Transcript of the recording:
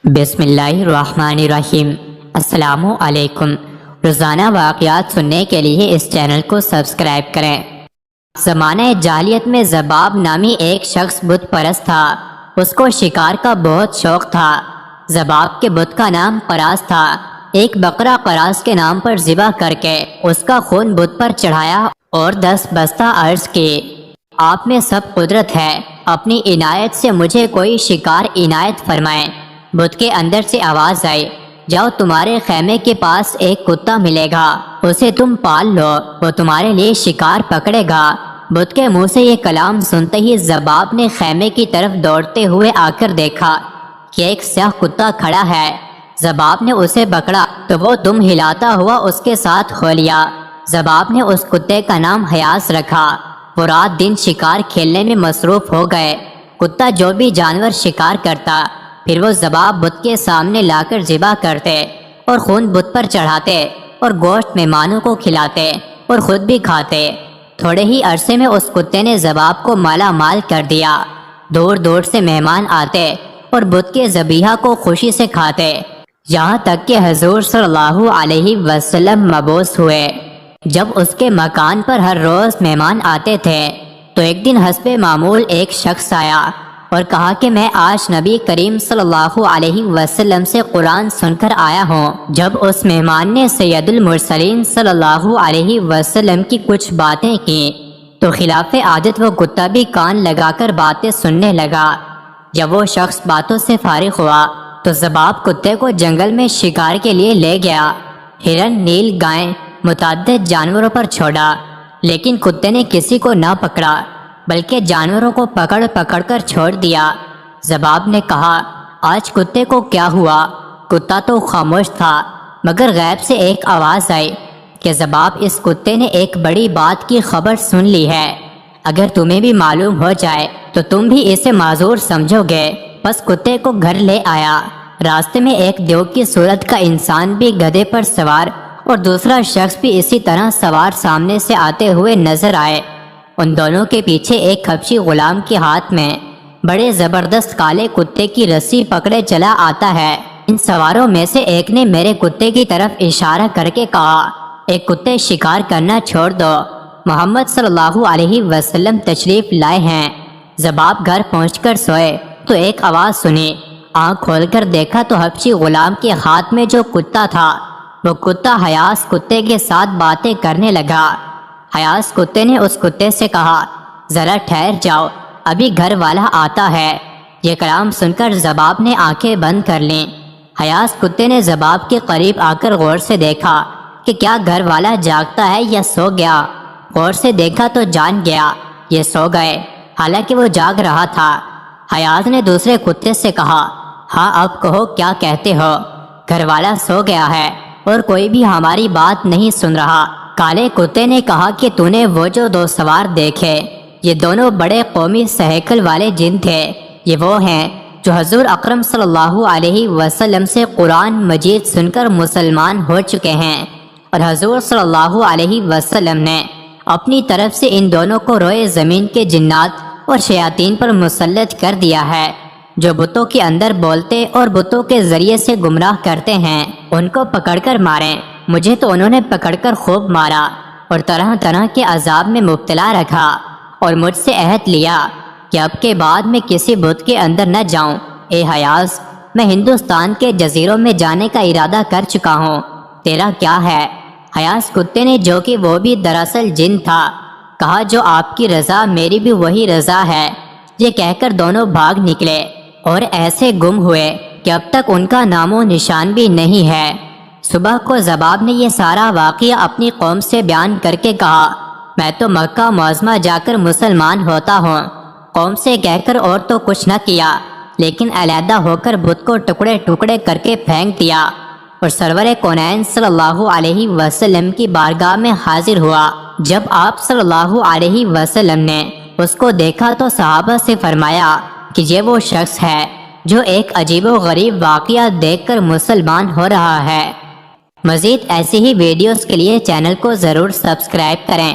بسم اللہ الرحمن الرحیم۔ السلام علیکم۔ روزانہ واقعات سننے کے لیے اس چینل کو سبسکرائب کریں۔ زمانہ جاہلیت میں ذباب نامی ایک شخص بت پرست تھا۔ اس کو شکار کا بہت شوق تھا۔ ذباب کے بت کا نام قراص تھا۔ ایک بکرا قراص کے نام پر ذبح کر کے اس کا خون بت پر چڑھایا اور 10 بستہ عرض کی، آپ میں سب قدرت ہے، اپنی عنایت سے مجھے کوئی شکار عنایت فرمائیں۔ بت کے اندر سے آواز آئی، جاؤ تمہارے خیمے کے پاس ایک کتا ملے گا، اسے تم پال لو، وہ تمہارے لیے شکار پکڑے گا۔ بت کے منہ سے یہ کلام سنتے ہی ذباب نے خیمے کی طرف دوڑتے ہوئے آ کر دیکھا کہ ایک سیاہ کتا کھڑا ہے۔ ذباب نے اسے پکڑا تو وہ دم ہلاتا ہوا اس کے ساتھ ہو لیا۔ ذباب نے اس کتے کا نام حیاس رکھا۔ وہ رات دن شکار کھیلنے میں مصروف ہو گئے۔ کتا جو بھی جانور شکار کرتا پھر وہ ذباب بت کے سامنے لا کر ذبح کرتے اور خون بت پر چڑھاتے اور گوشت مہمانوں کو کھلاتے اور خود بھی کھاتے۔ تھوڑے ہی عرصے میں اس کتے نے ذباب کو مالا مال کر دیا۔ دور دور سے مہمان آتے اور بت کے ذبیحہ کو خوشی سے کھاتے، یہاں تک کہ حضور صلی اللہ علیہ وسلم مبعوث ہوئے۔ جب اس کے مکان پر ہر روز مہمان آتے تھے تو ایک دن حسب معمول ایک شخص آیا اور کہا کہ میں آج نبی کریم صلی اللہ علیہ وسلم سے قرآن سن کر آیا ہوں۔ جب اس مہمان نے سید المرسلین صلی اللہ علیہ وسلم کی کچھ باتیں کی تو خلاف عادت وہ کتا بھی کان لگا کر باتیں سننے لگا۔ جب وہ شخص باتوں سے فارغ ہوا تو ذباب کتے کو جنگل میں شکار کے لیے لے گیا۔ ہرن، نیل گائیں، متعدد جانوروں پر چھوڑا، لیکن کتے نے کسی کو نہ پکڑا بلکہ جانوروں کو پکڑ پکڑ کر چھوڑ دیا۔ ذباب نے کہا، آج کتے کو کیا ہوا؟ کتا تو خاموش تھا، مگر غیب سے ایک آواز آئی کہ ذباب، اس کتے نے ایک بڑی بات کی خبر سن لی ہے، اگر تمہیں بھی معلوم ہو جائے تو تم بھی اسے معذور سمجھو گے۔ بس کتے کو گھر لے آیا۔ راستے میں ایک دیو کی صورت کا انسان بھی گدھے پر سوار اور دوسرا شخص بھی اسی طرح سوار سامنے سے آتے ہوئے نظر آئے۔ ان دونوں کے پیچھے ایک حبشی غلام کے ہاتھ میں بڑے زبردست کالے کتے کی رسی پکڑے چلا آتا ہے۔ ان سواروں میں سے ایک نے میرے کتے کی طرف اشارہ کر کے کہا، ایک کتے شکار کرنا چھوڑ دو، محمد صلی اللہ علیہ وسلم تشریف لائے ہیں۔ ذباب گھر پہنچ کر سوئے تو ایک آواز سنی۔ آنکھ کھول کر دیکھا تو حبشی غلام کے ہاتھ میں جو کتا تھا وہ کتا حیاس کتے کے ساتھ باتیں کرنے لگا۔ حیاس کتے نے اس کتے سے کہا، ذرا ٹھہر جاؤ، ابھی گھر والا آتا ہے۔ یہ کلام سن کر ذباب نے آنکھیں بند کر لیں۔ حیاس کتے نے ذباب کے قریب آ کر غور سے دیکھا کہ کیا گھر والا جاگتا ہے یا سو گیا۔ غور سے دیکھا تو جان گیا یہ سو گئے، حالانکہ وہ جاگ رہا تھا۔ حیاس نے دوسرے کتے سے کہا، ہاں اب کہو کیا کہتے ہو؟ گھر والا سو گیا ہے اور کوئی بھی ہماری بات نہیں سن رہا۔ کالے کتے نے کہا کہ تو نے وہ جو 2 سوار دیکھے، یہ دونوں بڑے قومی سہیکل والے جن تھے، یہ وہ ہیں جو حضور اکرم صلی اللہ علیہ وسلم سے قرآن مجید سن کر مسلمان ہو چکے ہیں، اور حضور صلی اللہ علیہ وسلم نے اپنی طرف سے ان دونوں کو روئے زمین کے جنات اور شیاطین پر مسلط کر دیا ہے، جو بتوں کے اندر بولتے اور بتوں کے ذریعے سے گمراہ کرتے ہیں۔ ان کو پکڑ کر ماریں۔ مجھے تو انہوں نے پکڑ کر خوب مارا اور طرح طرح کے عذاب میں مبتلا رکھا، اور مجھ سے عہد لیا کہ اب کے بعد میں کسی بت کے اندر نہ جاؤں۔ اے حیاس، میں ہندوستان کے جزیروں میں جانے کا ارادہ کر چکا ہوں، تیرا کیا ہے؟ حیاس کتے نے، جو کہ وہ بھی دراصل جن تھا، کہا، جو آپ کی رضا میری بھی وہی رضا ہے۔ یہ کہہ کر دونوں بھاگ نکلے اور ایسے گم ہوئے کہ اب تک ان کا نام و نشان بھی نہیں ہے۔ صبح کو ذباب نے یہ سارا واقعہ اپنی قوم سے بیان کر کے کہا، میں تو مکہ معظمہ جا کر مسلمان ہوتا ہوں۔ قوم سے کہہ کر اور تو کچھ نہ کیا، لیکن علیحدہ ہو کر بت کو ٹکڑے ٹکڑے کر کے پھینک دیا اور سرور کونین صلی اللہ علیہ وسلم کی بارگاہ میں حاضر ہوا۔ جب آپ صلی اللہ علیہ وسلم نے اس کو دیکھا تو صحابہ سے فرمایا کہ یہ وہ شخص ہے جو ایک عجیب و غریب واقعہ دیکھ کر مسلمان ہو رہا ہے۔ مزید ایسی ہی ویڈیوز کے لیے چینل کو ضرور سبسکرائب کریں۔